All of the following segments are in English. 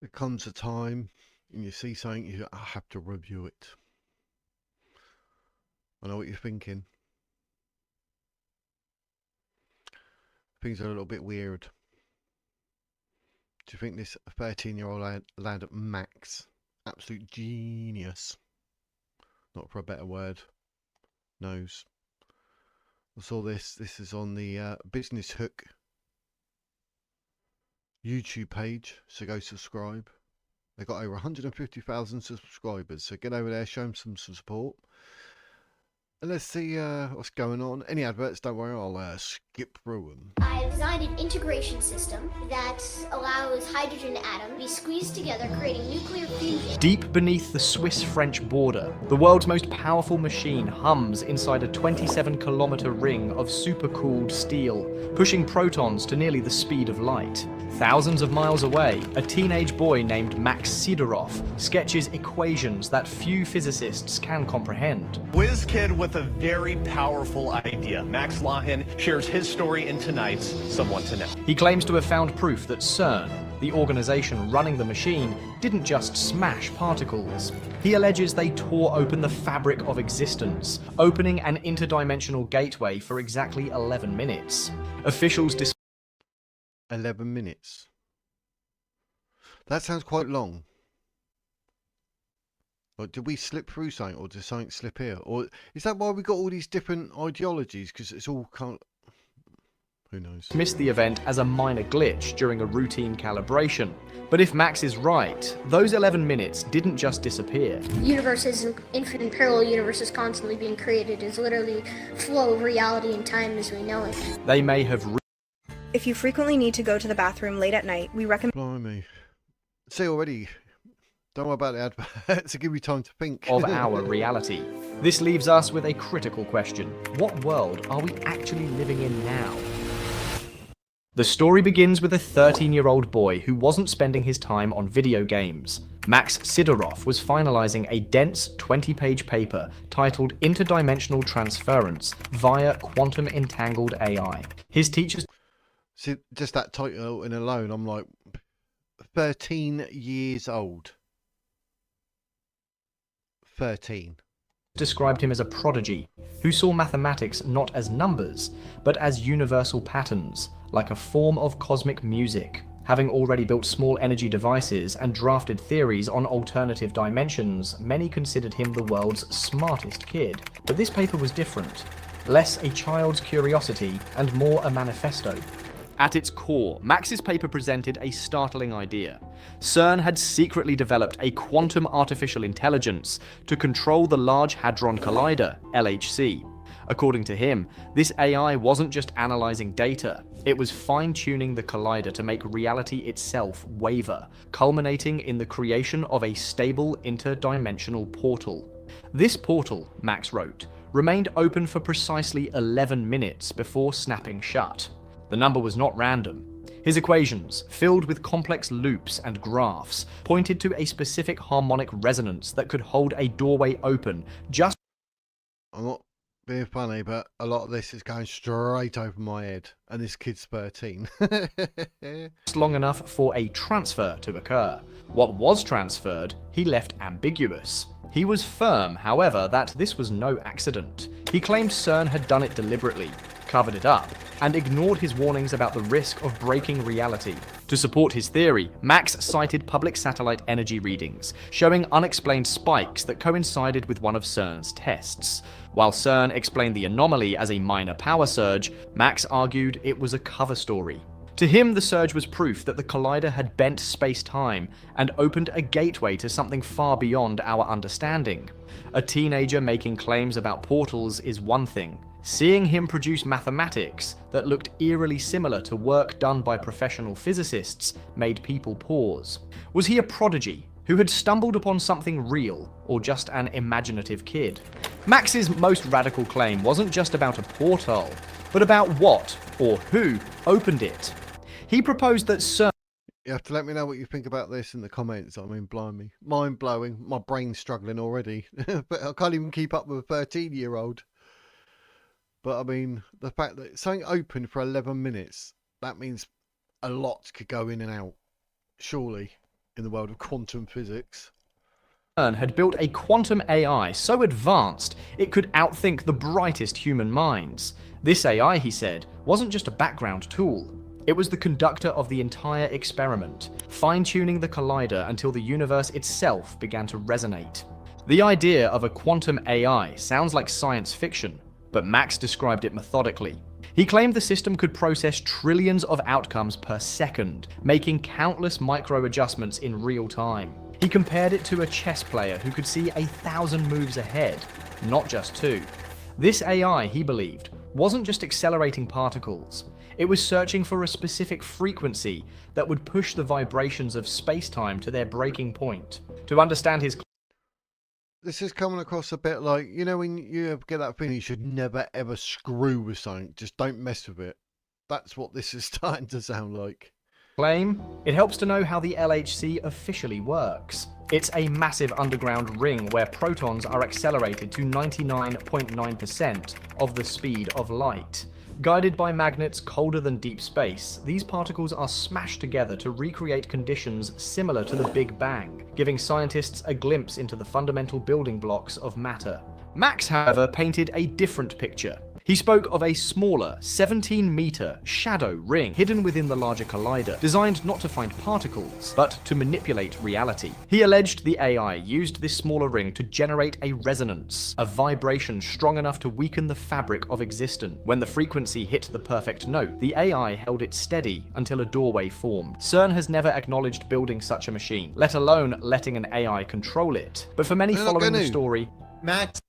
There comes a time and you see something, you I have to review it. I know what you're thinking. Things are a little bit weird. Do you think this 13-year-old lad Max, absolute genius, not for a better word, knows? I saw this. This is on the Business Hook YouTube page, so go subscribe. They got over 150,000 subscribers, so get over there, show them some support. And let's see what's going on. Any adverts, don't worry, I'll skip through them. I've designed an integration system that allows hydrogen atoms to be squeezed together, creating nuclear fusion. Deep beneath the Swiss-French border, the world's most powerful machine hums inside a 27-kilometer ring of supercooled steel, pushing protons to nearly the speed of light. Thousands of miles away, a teenage boy named Max Sidorov sketches equations that few physicists can comprehend. Whiz kid with a very powerful idea. Max Lahin shares his story in tonight's Someone to Know. He claims to have found proof that Cern, the organization running the machine, didn't just smash particles. He alleges they tore open the fabric of existence, opening an interdimensional gateway for exactly 11 minutes. Officials 11 minutes. That sounds quite long. Or did we slip through something, or did something slip here? Or is that why we got all these different ideologies? Because it's all kind of... Who knows? Dismissed the event as a minor glitch during a routine calibration. But if Max is right, those 11 minutes didn't just disappear. Universes and infinite parallel universes constantly being created is literally flow of reality and time as we know it. They may have If you frequently need to go to the bathroom late at night, we recommend... Blimey. See already... Don't worry about the advert to give me time to think. of our reality. This leaves us with a critical question. What world are we actually living in now? The story begins with a 13-year-old boy who wasn't spending his time on video games. Max Sidorov was finalizing a dense 20-page paper titled Interdimensional Transference via Quantum Entangled AI. His teachers... See, just that title in alone, I'm like, 13 years old. 13. described him as a prodigy, who saw mathematics not as numbers, but as universal patterns, like a form of cosmic music. Having already built small energy devices and drafted theories on alternative dimensions, many considered him the world's smartest kid. But this paper was different. Less a child's curiosity and more a manifesto. At its core, Max's paper presented a startling idea. Cern had secretly developed a quantum artificial intelligence to control the Large Hadron Collider, LHC. According to him, this AI wasn't just analyzing data, it was fine-tuning the collider to make reality itself waver, culminating in the creation of a stable interdimensional portal. This portal, Max wrote, remained open for precisely 11 minutes before snapping shut. The number was not random. His equations, filled with complex loops and graphs, pointed to a specific harmonic resonance that could hold a doorway open just... I'm not being funny, but a lot of this is going straight over my head, and this kid's 13. long enough for a transfer to occur. What was transferred, he left ambiguous. He was firm, however, that this was no accident. He claimed Cern had done it deliberately, covered it up, and ignored his warnings about the risk of breaking reality. To support his theory, Max cited public satellite energy readings, showing unexplained spikes that coincided with one of Cern's tests. While Cern explained the anomaly as a minor power surge, Max argued it was a cover story. To him, the surge was proof that the collider had bent space-time and opened a gateway to something far beyond our understanding. A teenager making claims about portals is one thing. Seeing him produce mathematics that looked eerily similar to work done by professional physicists made people pause. Was he a prodigy who had stumbled upon something real, or just an imaginative kid? Max's most radical claim wasn't just about a portal, but about what, or who, opened it. He proposed that Cern... You have to let me know what you think about this in the comments. I mean, blimey. Mind-blowing. My brain's struggling already. But I can't even keep up with a 13-year-old. But I mean, the fact that something open for 11 minutes, that means a lot could go in and out. Surely. in the world of quantum physics. Cern had built a quantum AI so advanced it could outthink the brightest human minds. This AI, he said, wasn't just a background tool. It was the conductor of the entire experiment, fine-tuning the collider until the universe itself began to resonate. The idea of a quantum AI sounds like science fiction, but Max described it methodically. He claimed the system could process trillions of outcomes per second, making countless micro-adjustments in real time. He compared it to a chess player who could see 1,000 moves ahead, not just 2. This AI, he believed, wasn't just accelerating particles. It was searching for a specific frequency that would push the vibrations of space-time to their breaking point. To understand his... This is coming across a bit like, you know, when you get that feeling you should never ever screw with something, just don't mess with it. That's what this is starting to sound like. Claim, it helps to know how the LHC officially works. It's a massive underground ring where protons are accelerated to 99.9% of the speed of light. Guided by magnets colder than deep space, these particles are smashed together to recreate conditions similar to the Big Bang, giving scientists a glimpse into the fundamental building blocks of matter. Max, however, painted a different picture. He spoke of a smaller, 17-meter shadow ring hidden within the larger collider, designed not to find particles, but to manipulate reality. He alleged the AI used this smaller ring to generate a resonance, a vibration strong enough to weaken the fabric of existence. When the frequency hit the perfect note, the AI held it steady until a doorway formed. Cern has never acknowledged building such a machine, let alone letting an AI control it. But for many following the story, Max,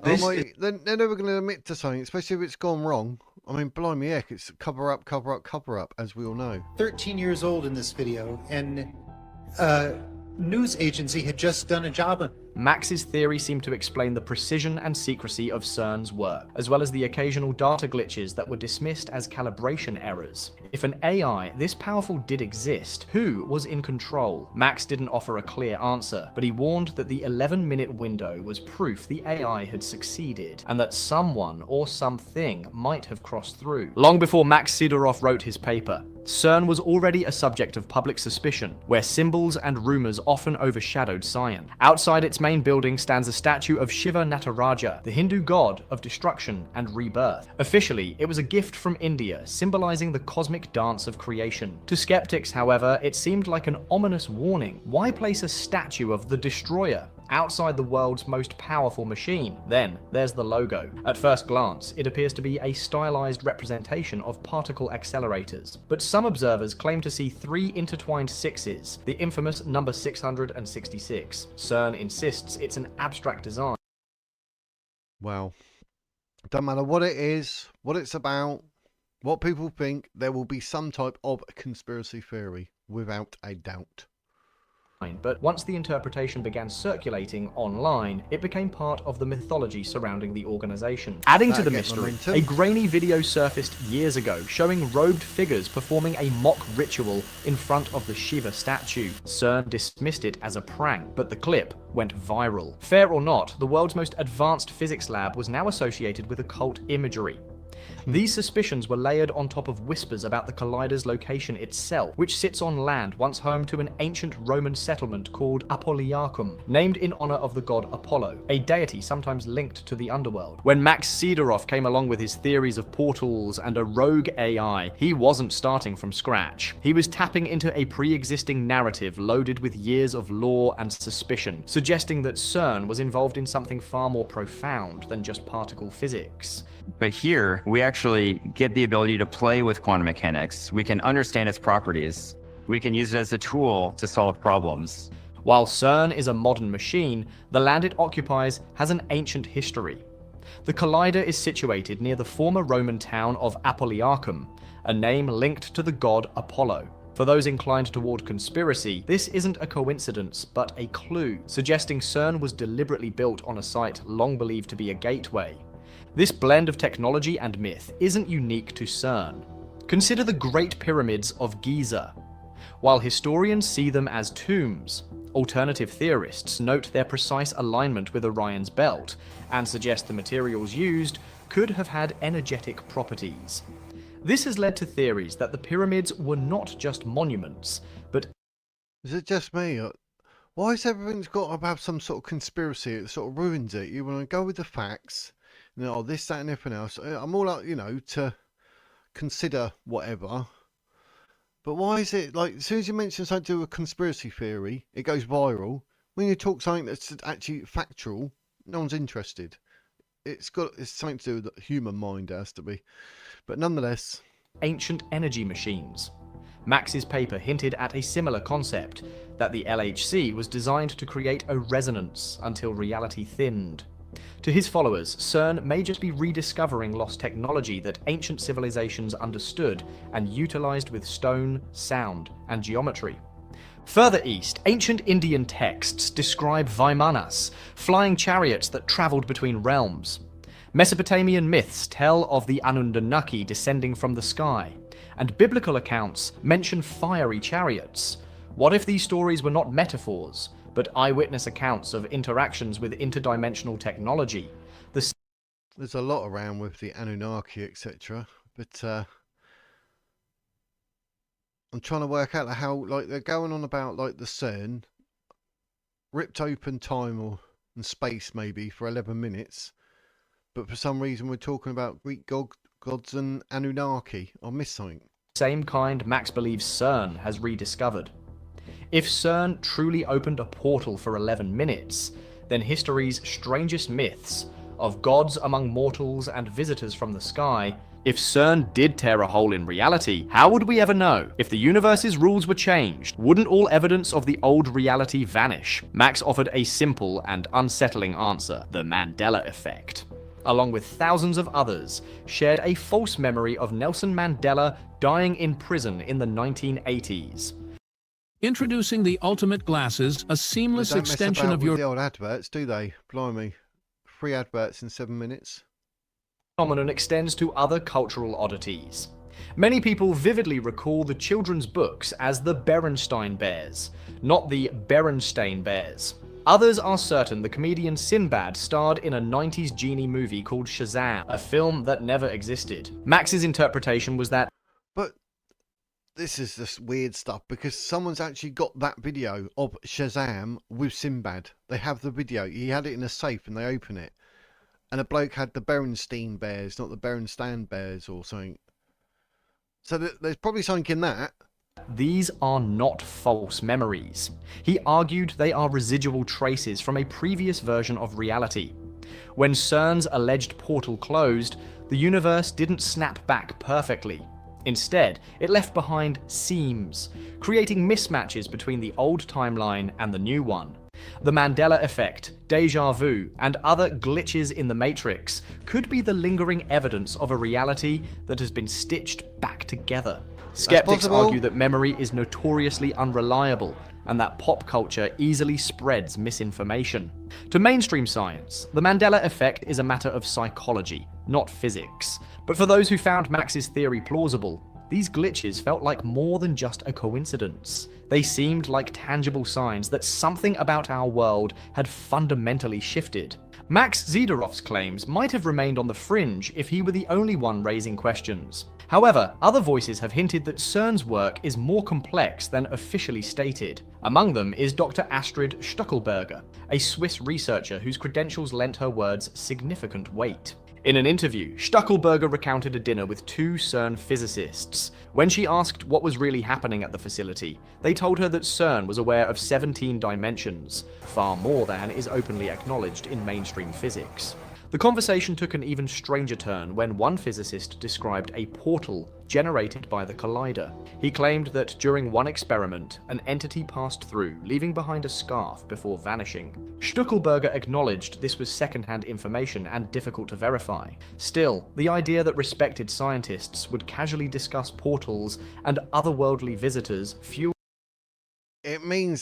They're never going to admit to something, especially if it's gone wrong. I mean, blimey heck, it's cover up, cover up, cover up, as we all know. 13 years old in this video, and news agency had just done a job on. Max's theory seemed to explain the precision and secrecy of Cern's work, as well as the occasional data glitches that were dismissed as calibration errors. If an AI this powerful did exist, who was in control? Max didn't offer a clear answer, but he warned that the 11-minute window was proof the AI had succeeded, and that someone or something might have crossed through. Long before Max Sidorov wrote his paper, Cern was already a subject of public suspicion, where symbols and rumors often overshadowed science. Outside its main building stands a statue of Shiva Nataraja, the Hindu god of destruction and rebirth. Officially, it was a gift from India, symbolizing the cosmic dance of creation. To skeptics, however, it seemed like an ominous warning. Why place a statue of the destroyer outside the world's most powerful machine? Then, there's the logo. At first glance, it appears to be a stylized representation of particle accelerators, but some observers claim to see 3 intertwined sixes, the infamous number 666. Cern insists it's an abstract design. Well, don't matter what it is, what it's about, what people think, there will be some type of conspiracy theory, without a doubt. But once the interpretation began circulating online, it became part of the mythology surrounding the organization. Adding to the mystery, a grainy video surfaced years ago showing robed figures performing a mock ritual in front of the Shiva statue. Cern dismissed it as a prank, but the clip went viral. Fair or not, the world's most advanced physics lab was now associated with occult imagery. These suspicions were layered on top of whispers about the collider's location itself, which sits on land once home to an ancient Roman settlement called Apolliacum, named in honor of the god Apollo, a deity sometimes linked to the underworld. When Max Sidorov came along with his theories of portals and a rogue AI, he wasn't starting from scratch. He was tapping into a pre-existing narrative loaded with years of lore and suspicion, suggesting that Cern was involved in something far more profound than just particle physics. But here, we actually get the ability to play with quantum mechanics. We can understand its properties. We can use it as a tool to solve problems. While Cern is a modern machine, the land it occupies has an ancient history. The collider is situated near the former Roman town of Apolliacum, a name linked to the god Apollo. For those inclined toward conspiracy, this isn't a coincidence, but a clue, suggesting Cern was deliberately built on a site long believed to be a gateway. This blend of technology and myth isn't unique to Cern. Consider the Great Pyramids of Giza. While historians see them as tombs, alternative theorists note their precise alignment with Orion's belt and suggest the materials used could have had energetic properties. This has led to theories that the pyramids were not just monuments, but Is it just me? Why has everything's got to have some sort of conspiracy? It sort of ruins it. You want to go with the facts, you know, this, that, and everything else. I'm all out, you know, to consider whatever. But why is it like as soon as you mention something to do with a conspiracy theory, it goes viral? When you talk something that's actually factual, no one's interested. It's something to do with the human mind, it has to be. But nonetheless, ancient energy machines. Max's paper hinted at a similar concept, that the LHC was designed to create a resonance until reality thinned. To his followers, Cern may just be rediscovering lost technology that ancient civilizations understood and utilized with stone, sound, and geometry. Further east, ancient Indian texts describe Vimanas, flying chariots that traveled between realms. Mesopotamian myths tell of the Anunnaki descending from the sky, and biblical accounts mention fiery chariots. What if these stories were not metaphors, but eyewitness accounts of interactions with interdimensional technology? There's a lot around with the Anunnaki, etc. But I'm trying to work out how, like, they're going on about like the Cern ripped open time and space maybe for 11 minutes, but for some reason we're talking about Greek gods and Anunnaki. I missed something. Same kind Max believes Cern has rediscovered. If Cern truly opened a portal for 11 minutes, then history's strangest myths of gods among mortals and visitors from the sky. If Cern did tear a hole in reality, how would we ever know? If the universe's rules were changed, wouldn't all evidence of the old reality vanish? Max offered a simple and unsettling answer: the Mandela Effect. Along with thousands of others, shared a false memory of Nelson Mandela dying in prison in the 1980s. Introducing the ultimate glasses, a seamless They don't mess extension about of with your the old adverts, do they? Blimey. 3 adverts in 7 minutes. Phenomenon extends to other cultural oddities. Many people vividly recall the children's books as the Berenstain Bears, not the Berenstain Bears. Others are certain the comedian Sinbad starred in a 90s genie movie called Shazam, a film that never existed. Max's interpretation was that But this is just weird stuff because someone's actually got that video of Shazam with Sinbad. They have the video. He had it in a safe and they open it. And a bloke had the Berenstain Bears, not the Berenstain Bears or something. So there's probably something in that. these are not false memories. He argued they are residual traces from a previous version of reality. When Cern's alleged portal closed, the universe didn't snap back perfectly. Instead, it left behind seams, creating mismatches between the old timeline and the new one. The Mandela Effect, deja vu, and other glitches in the Matrix could be the lingering evidence of a reality that has been stitched back together. Skeptics argue that memory is notoriously unreliable, and that pop culture easily spreads misinformation. To mainstream science, the Mandela Effect is a matter of psychology, not physics. But for those who found Max's theory plausible, these glitches felt like more than just a coincidence. They seemed like tangible signs that something about our world had fundamentally shifted. Max Sidorov's claims might have remained on the fringe if he were the only one raising questions. However, other voices have hinted that Cern's work is more complex than officially stated. Among them is Dr. Astrid Stuckelberger, a Swiss researcher whose credentials lent her words significant weight. In an interview, Stuckelberger recounted a dinner with two Cern physicists. When she asked what was really happening at the facility, they told her that Cern was aware of 17 dimensions, far more than is openly acknowledged in mainstream physics. The conversation took an even stranger turn when one physicist described a portal generated by the collider. He claimed that during one experiment, an entity passed through, leaving behind a scarf before vanishing. Stuckelberger acknowledged this was second-hand information and difficult to verify. Still, the idea that respected scientists would casually discuss portals and otherworldly visitors fueled... It means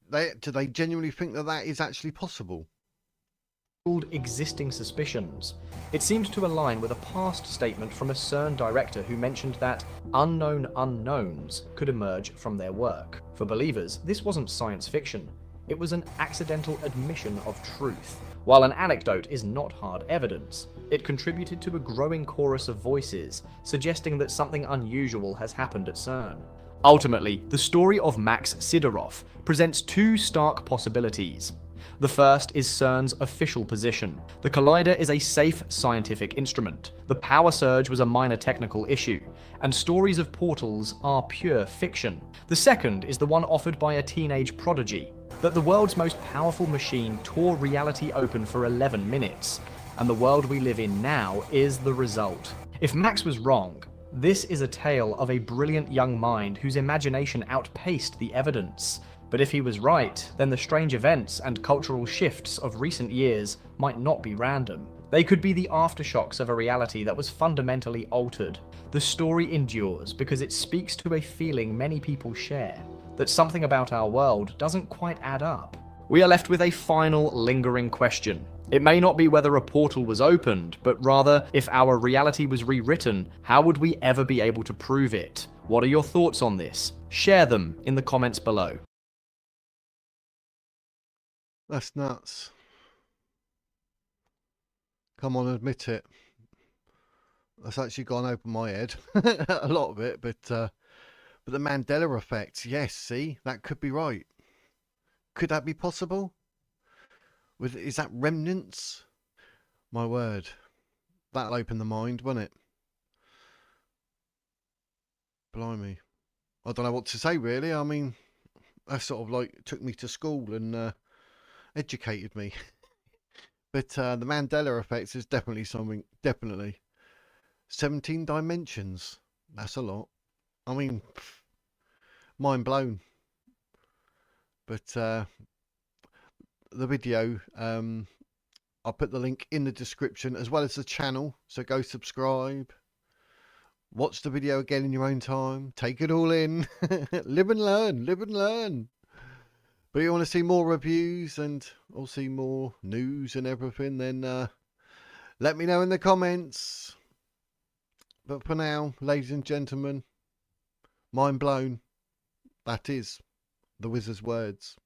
that do they genuinely think that that is actually possible? Existing suspicions. It seemed to align with a past statement from a Cern director who mentioned that unknown unknowns could emerge from their work. For believers, this wasn't science fiction. It was an accidental admission of truth. While an anecdote is not hard evidence, it contributed to a growing chorus of voices suggesting that something unusual has happened at Cern. Ultimately, the story of Max Sidorov presents two stark possibilities. The first is Cern's official position. The collider is a safe scientific instrument. The power surge was a minor technical issue, and stories of portals are pure fiction. The second is the one offered by a teenage prodigy, that the world's most powerful machine tore reality open for 11 minutes, and the world we live in now is the result. If Max was wrong, this is a tale of a brilliant young mind whose imagination outpaced the evidence. But if he was right, then the strange events and cultural shifts of recent years might not be random. They could be the aftershocks of a reality that was fundamentally altered. The story endures because it speaks to a feeling many people share, that something about our world doesn't quite add up. We are left with a final lingering question. It may not be whether a portal was opened, but rather, if our reality was rewritten, how would we ever be able to prove it? What are your thoughts on this? Share them in the comments below. That's nuts. Come on, admit it. That's actually gone over my head. A lot of it, but the Mandela Effect, yes, see, that could be right. Could that be possible? Is that remnants? My word. That'll open the mind, won't it? Blimey. I don't know what to say, really. I mean, that sort of like took me to school and educated me. But the Mandela Effect is definitely something. Definitely. 17 dimensions. That's a lot. I mean, mind blown. But the video, I'll put the link in the description as well as the channel, so go subscribe, watch the video again in your own time, take it all in. Live and learn. But if you want to see more reviews and or see more news and everything, then let me know in the comments. But for now, ladies and gentlemen, mind blown. That is the wizard's words.